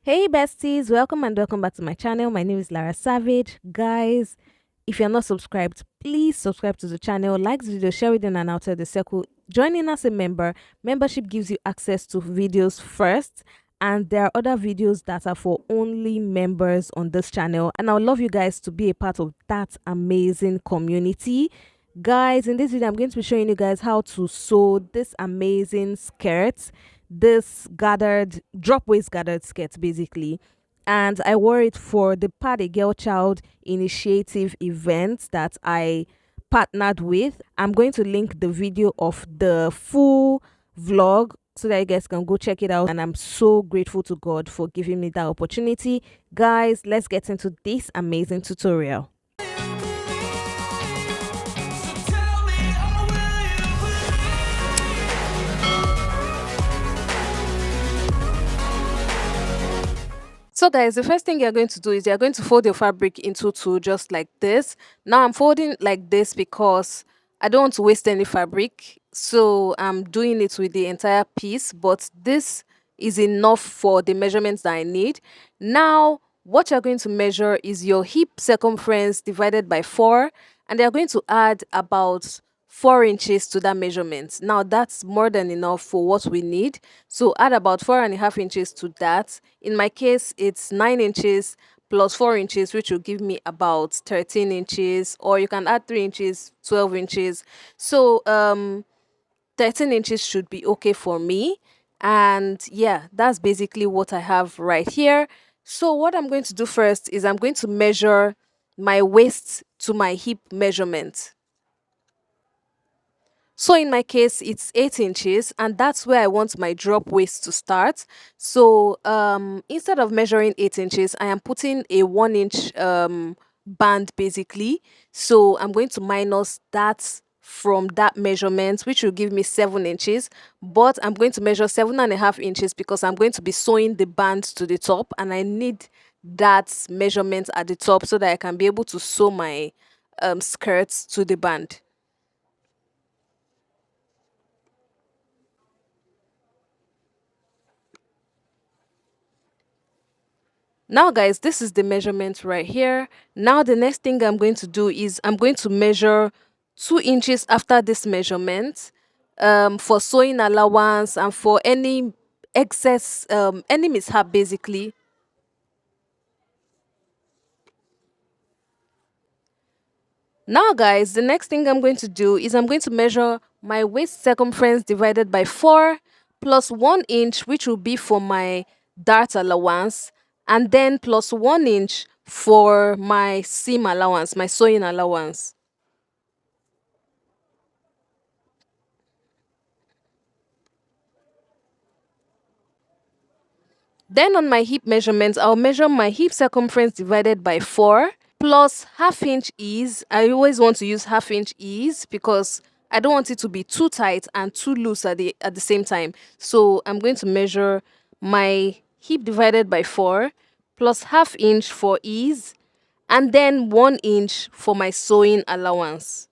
Hey besties, welcome and welcome back to my channel. My name is Lara Savage. Guys, if you're not subscribed, please subscribe to the channel, like the video, share with them and outside the circle. Joining as a member, membership gives you access to videos first, and there are other videos that are for only members on this channel. And I would love you guys to be a part of that amazing community. Guys, in this video, I'm going to be showing you guys how to sew this amazing skirt, this gathered drop waist gathered skirt basically, and I wore it for the Party Girl Child initiative event that I partnered with. I'm going to link the video of the full vlog so that you guys can go check it out, and I'm so grateful to God for giving me that opportunity. Guys, let's get into this amazing tutorial. So guys, the first thing you're going to do is you're going to fold your fabric into two, just like this. Now I'm folding like this because I don't want to waste any fabric. So I'm doing it with the entire piece, but this is enough for the measurements that I need. Now, what you're going to measure is your hip circumference divided by 4, and they're going to add about 4 inches to that measurement. Now that's more than enough for what we need, so add about 4.5 inches to that. In my case, it's 9 inches plus 4 inches, which will give me about 13 inches, or you can add 3 inches, 12 inches. So 13 inches should be okay for me. And yeah, that's basically what I have right here. So what I'm going to do first is I'm going to measure my waist to my hip measurement. So in my case, it's 8 inches, and that's where I want my drop waist to start. So instead of measuring 8 inches, I am putting a 1 inch band basically. So I'm going to minus that from that measurement, which will give me 7 inches. But I'm going to measure 7.5 inches because I'm going to be sewing the band to the top, and I need that measurement at the top so that I can be able to sew my skirts to the band. Now guys, this is the measurement right here. Now the next thing I'm going to do is I'm going to measure 2 inches after this measurement for sewing allowance and for any excess, any mishap basically. Now guys, the next thing I'm going to do is I'm going to measure my waist circumference divided by 4 plus 1 inch, which will be for my dart allowance, and then plus 1 inch for my seam allowance, my sewing allowance. Then on my hip measurements, I'll measure my hip circumference divided by 4 plus ½ inch ease. I always want to use ½ inch ease because I don't want it to be too tight and too loose at the same time. So I'm going to measure my hip divided by 4 plus ½ inch for ease, and then 1 inch for my sewing allowance.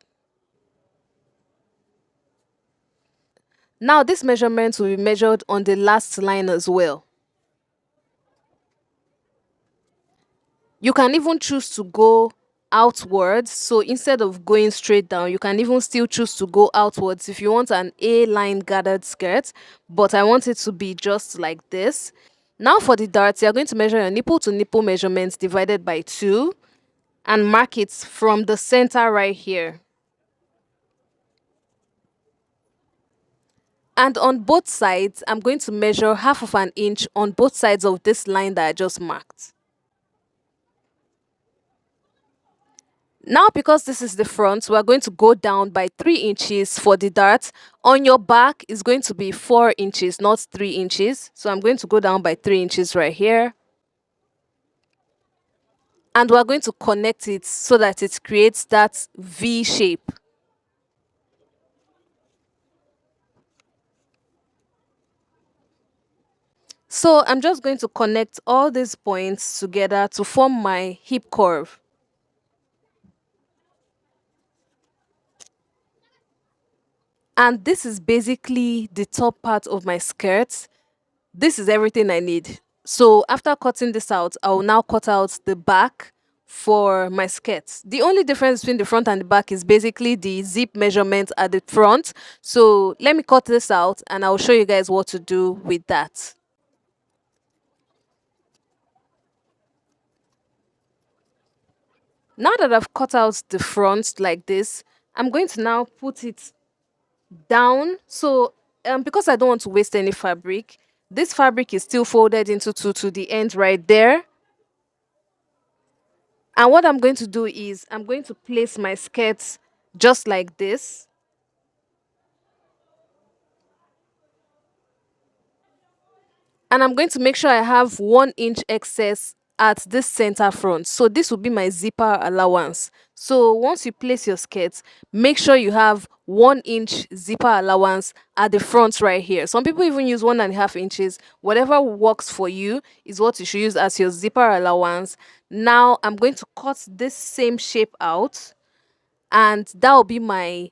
Now this measurement will be measured on the last line as well. You can even choose to go outwards. So instead of going straight down, you can even still choose to go outwards if you want an A-line gathered skirt, but I want it to be just like this. Now for the darts, you're going to measure your nipple to nipple measurements divided by 2 and mark it from the center right here. And on both sides, I'm going to measure ½ inch on both sides of this line that I just marked. Now, because this is the front, we're going to go down by 3 inches for the dart. On your back is going to be 4 inches, not 3 inches. So I'm going to go down by 3 inches right here. And we're going to connect it so that it creates that V shape. So I'm just going to connect all these points together to form my hip curve. And this is basically the top part of my skirt. This is everything I need. So after cutting this out, I will now cut out the back for my skirt. The only difference between the front and the back is basically the zip measurement at the front. So let me cut this out and I'll show you guys what to do with that. Now that I've cut out the front like this, I'm going to now put it down. So because I don't want to waste any fabric, this fabric is still folded into two to the end right there. And what I'm going to do is I'm going to place my skirt just like this. And I'm going to make sure I have 1 inch excess at this center front. So this will be my zipper allowance. So once you place your skirt, make sure you have 1 inch zipper allowance at the front right here. Some people even use 1.5 inches. Whatever works for you is what you should use as your zipper allowance. Now I'm going to cut this same shape out, and that will be my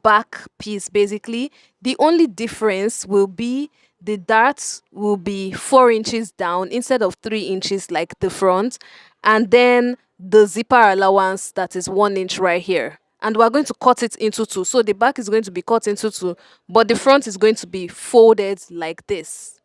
back piece. Basically the only difference will be the darts will be 4 inches down instead of 3 inches like the front, and then the zipper allowance, that is 1 inch right here, and we're going to cut it into two. So the back is going to be cut into two, but the front is going to be folded like this.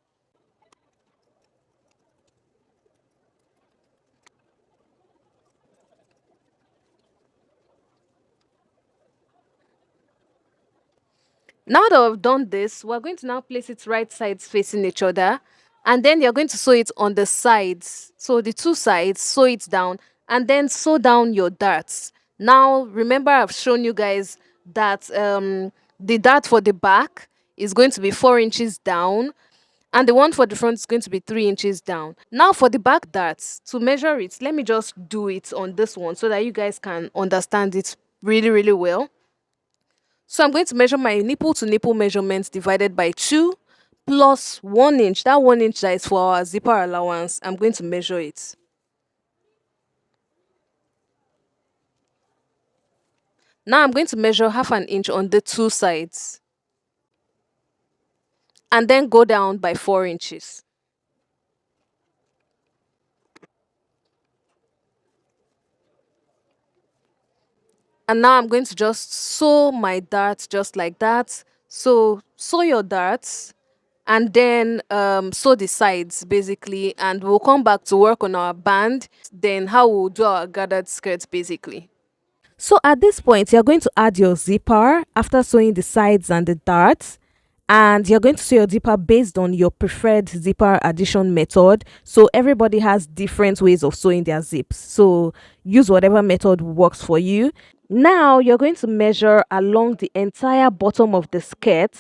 Now that we've done this, we're going to now place it right sides facing each other, and then you're going to sew it on the sides. So the two sides, sew it down, and then sew down your darts. Now remember, I've shown you guys that the dart for the back is going to be 4 inches down, and the one for the front is going to be 3 inches down. Now for the back darts, to measure it, let me just do it on this one so that you guys can understand it really, really well. So I'm going to measure my nipple to nipple measurements divided by 2 plus 1 inch. That 1 inch that is for our zipper allowance, I'm going to measure it. Now I'm going to measure 1/2 inch on the two sides and then go down by 4 inches. And now I'm going to just sew my darts just like that. So sew your darts and then sew the sides basically, and we'll come back to work on our band, then how we'll do our gathered skirts basically. So at this point, you're going to add your zipper after sewing the sides and the darts. And you're going to sew your zipper based on your preferred zipper addition method. So everybody has different ways of sewing their zips. So use whatever method works for you. Now you're going to measure along the entire bottom of the skirt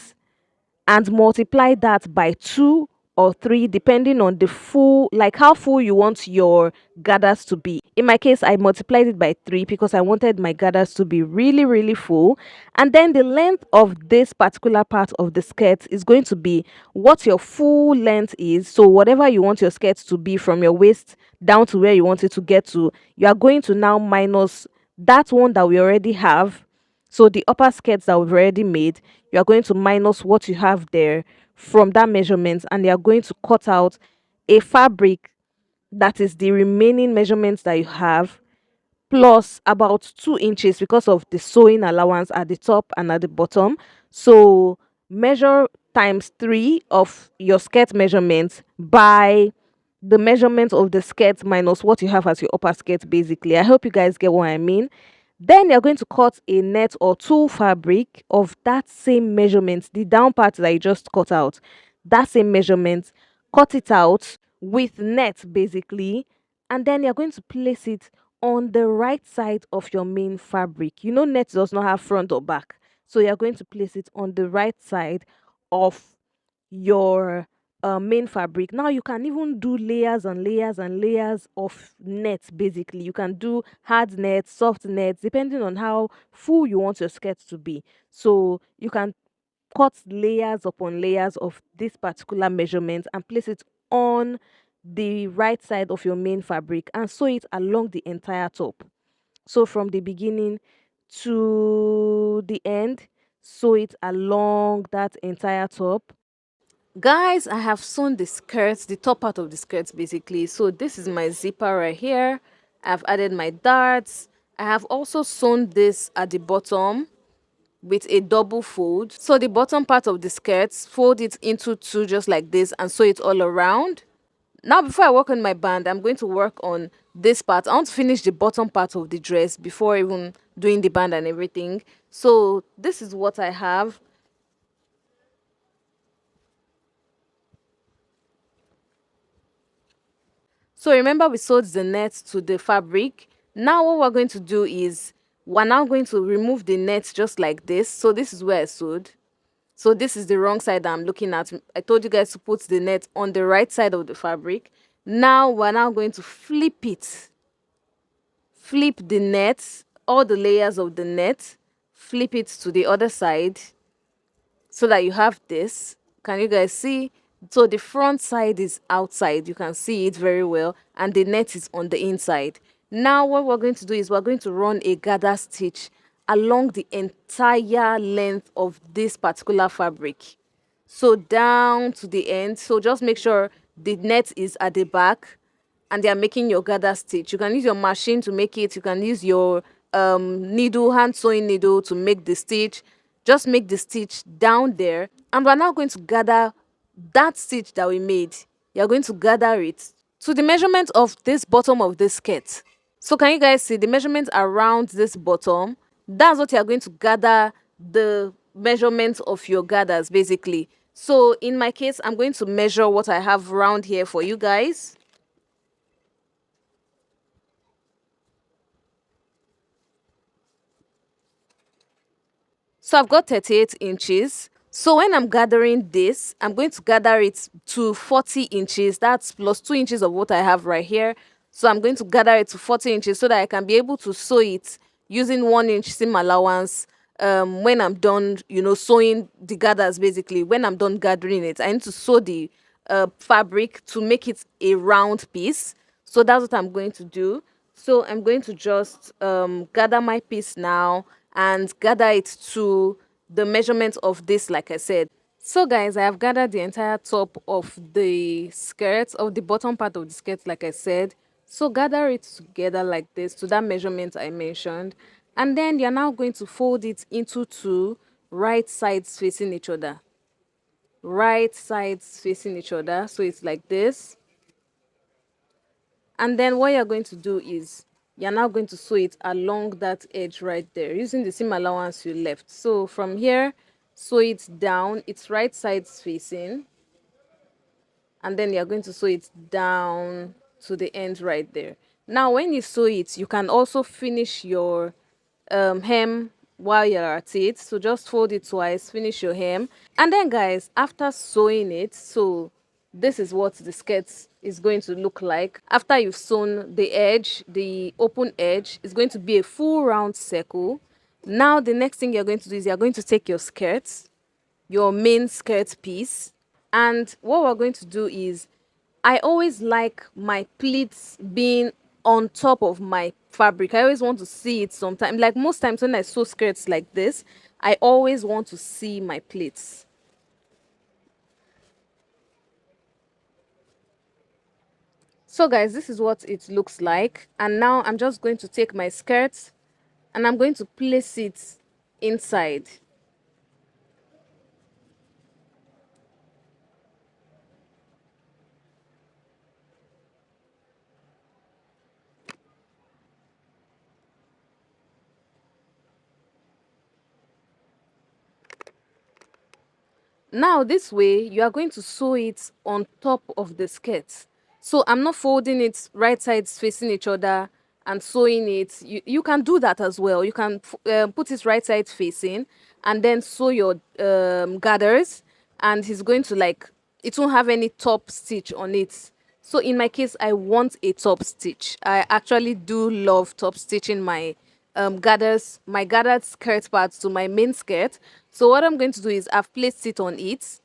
and multiply that by 2 or 3 depending on the full, like how full you want your gathers to be. In my case, I multiplied it by 3 because I wanted my gathers to be really, really full. And then the length of this particular part of the skirt is going to be what your full length is. So whatever you want your skirt to be from your waist down to where you want it to get to, you are going to now minus that one that we already have. So the upper skirts that we've already made, you are going to minus what you have there from that measurement, and you are going to cut out a fabric that is the remaining measurements that you have plus about 2 inches because of the sewing allowance at the top and at the bottom. So measure times 3 of your skirt measurements by the measurement of the skirt minus what you have as your upper skirt basically. I hope you guys get what I mean. Then you're going to cut a net or tulle fabric of that same measurement, the down part that you just cut out, that same measurement, cut it out with net basically, and then you're going to place it on the right side of your main fabric. You know, net does not have front or back, so you're going to place it on the right side of your main fabric. Now you can even do layers and layers and layers of nets basically. You can do hard nets, soft nets, depending on how full you want your skirt to be. So you can cut layers upon layers of this particular measurement and place it on the right side of your main fabric and sew it along the entire top. So from the beginning to the end, sew it along that entire top. Guys, I have sewn the skirts, the top part of the skirts basically. So this is my zipper right here. I've added my darts. I have also sewn this at the bottom with a double fold. So the bottom part of the skirts, fold it into two just like this and sew it all around. Now before I work on my band, I'm going to work on this part. I want to finish the bottom part of the dress before even doing the band and everything. So this is what I have. So remember we sewed the net to the fabric. Now what we're going to do is we're now going to remove the net just like this. So this is where I sewed. So this is the wrong side that I'm looking at. I told you guys to put the net on the right side of the fabric. Now we're now going to flip it. Flip the net, all the layers of the net, flip it to the other side so that you have this. Can you guys see? So the front side is outside, you can see it very well, and the net is on the inside. Now what we're going to do is we're going to run a gather stitch along the entire length of this particular fabric, so down to the end. So just make sure the net is at the back and they are making your gather stitch. You can use your machine to make it. You can use your needle, hand sewing needle to make the stitch. Just make the stitch down there, and we're now going to gather that stitch that we made. You're going to gather it to the measurement of this bottom of this skirt. So can you guys see the measurement around this bottom? That's what you're going to gather, the measurement of your gathers basically. So in my case, I'm going to measure what I have around here for you guys. So I've got 38 inches. So when I'm gathering this, I'm going to gather it to 40 inches. That's plus 2 inches of what I have right here. So I'm going to gather it to 40 inches so that I can be able to sew it using 1 inch seam allowance. When I'm done, sewing the gathers basically. When I'm done gathering it, I need to sew the fabric to make it a round piece. So that's what I'm going to do. So I'm going to just gather my piece now and gather it to the measurement of this, like I said. So guys, I have gathered the entire top of the skirt, of the bottom part of the skirt, like I said. So gather it together like this to that measurement I mentioned. And then you're now going to fold it into two, right sides facing each other. Right sides facing each other. So it's like this. And then what you're going to do is you're now going to sew it along that edge right there using the seam allowance you left. So from here, sew it down, it's right sides facing, and then you're going to sew it down to the end right there. Now when you sew it, you can also finish your hem while you're at it. So just fold it twice, finish your hem. And then guys, after sewing it, so this is what the skirt is going to look like. After you've sewn the edge, the open edge is going to be a full round circle. Now the next thing you're going to do is you're going to take your skirt, your main skirt piece, and what we're going to do is I always like my pleats being on top of my fabric. I always want to see it sometimes. Like most times when I sew skirts like this, I always want to see my pleats. So guys, this is what it looks like. And now I'm just going to take my skirt and I'm going to place it inside. Now this way, you are going to sew it on top of the skirt. So I'm not folding it right sides facing each other and sewing it. You can do that as well. You can put it right side facing and then sew your gathers, and he's going to like, it won't have any top stitch on it. So in my case, I want a top stitch. I actually do love top stitching my gathers, my gathered skirt parts to my main skirt. So what I'm going to do is I've placed it on it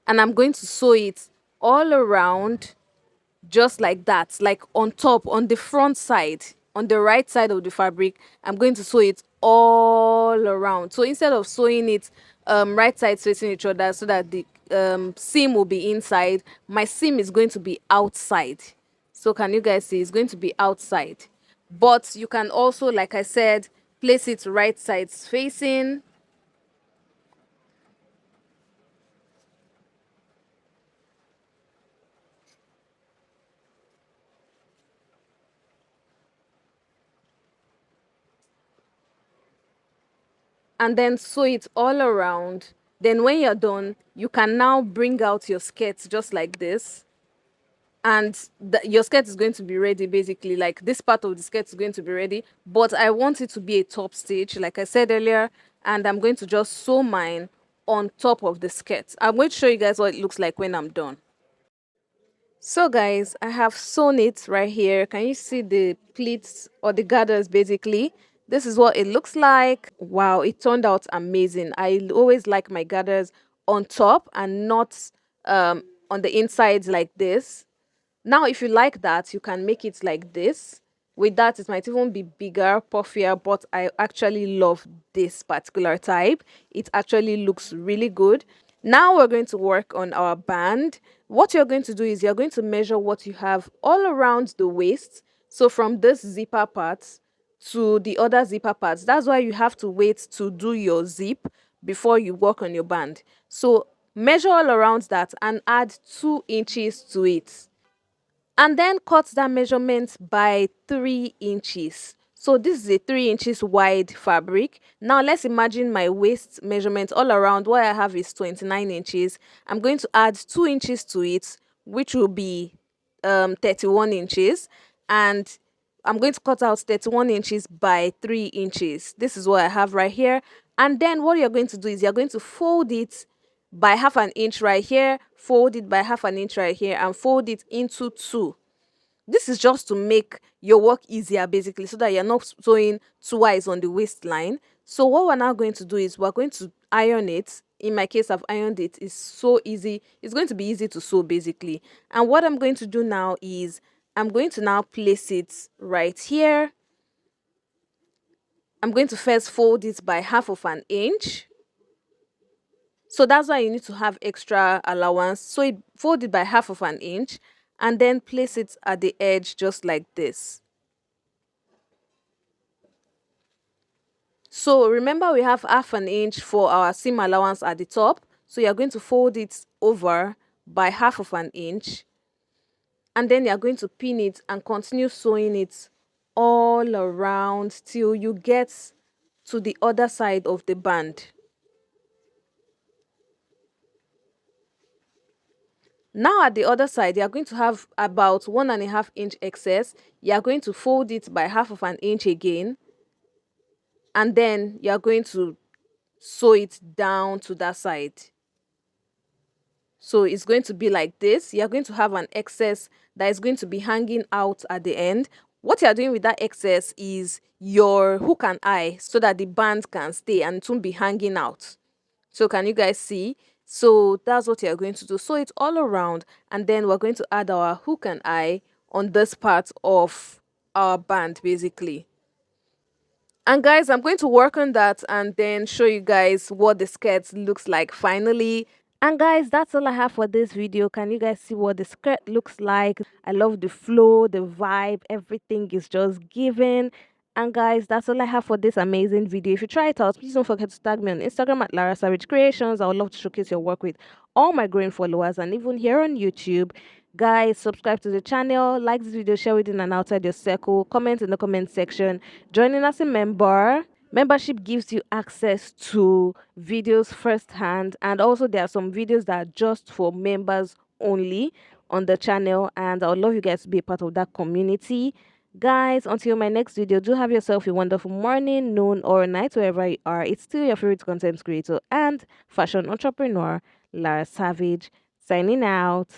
and I'm going to sew it all around just like that, like on top, on the front side, on the right side of the fabric. I'm going to sew it all around. So instead of sewing it right sides facing each other so that seam will be inside, my seam is going to be outside. So can you guys see? It's going to be outside. But you can also, like I said, place it right sides facing. And then sew it all around. Then when you're done, you can now bring out your skirt just like this. And your skirt is going to be ready, basically. Like this part of the skirt is going to be ready. But I want it to be a top stitch, like I said earlier. And I'm going to just sew mine on top of the skirt. I'm going to show you guys what it looks like when I'm done. So guys, I have sewn it right here. Can you see the pleats or the gathers basically? This is what it looks like. Wow, it turned out amazing. I always like my gathers on top and not on the insides like this. Now, if you like that, you can make it like this. With that, it might even be bigger, puffier, but I actually love this particular type. It actually looks really good. Now we're going to work on our band. What you're going to do is you're going to measure what you have all around the waist. So from this zipper part to the other zipper parts. That's why you have to wait to do your zip before you work on your band. So measure all around that and add 2 inches to it, and then cut that measurement by 3 inches. So this is a 3 inches wide fabric. Now let's imagine my waist measurement all around. What I have is 29 inches. I'm going to add 2 inches to it, which will be 31 inches, and I'm going to cut out 31 inches by 3 inches. This is what I have right here. And then what you're going to do is you're going to fold it by half an inch right here, fold it by half an inch right here, and fold it into 2. This is just to make your work easier, basically, so that you're not sewing twice on the waistline. So what we're now going to do is we're going to iron it. In my case, I've ironed it. It's so easy. It's going to be easy to sew, basically. And what I'm going to do now is I'm going to now place it right here. I'm going to first fold it by half of an inch. So that's why you need to have extra allowance. So fold it by half of an inch and then place it at the edge just like this. So remember, we have half an inch for our seam allowance at the top. So you're going to fold it over by half of an inch, and then you're going to pin it and continue sewing it all around till you get to the other side of the band. Now at the other side, you're going to have about 1.5 inch excess. You're going to fold it by half of an inch again, and then you're going to sew it down to that side. So it's going to be like this. You're going to have an excess that is going to be hanging out at the end. What you're doing with that excess is your hook and eye, so that the band can stay and it won't be hanging out. So can you guys see? So that's what you're going to do. Sew it all around, and then we're going to add our hook and eye on this part of our band, basically. And guys, I'm going to work on that and then show you guys what the skirt looks like finally. And guys, that's all I have for this video. Can you guys see what the skirt looks like? I love the flow, the vibe, everything is just given. And guys, that's all I have for this amazing video. If you try it out, please don't forget to tag me on Instagram at Lara Savage Creations. I would love to showcase your work with all my growing followers, and even here on YouTube. Guys, subscribe to the channel, like this video, share within and outside your circle, comment in the comment section, joining as a member. Membership gives you access to videos firsthand, and also there are some videos that are just for members only on the channel, and I would love you guys to be a part of that community. Guys, until my next video, do have yourself a wonderful morning, noon, or night, wherever you are. It's still your favorite content creator and fashion entrepreneur, Lara Savage, signing out.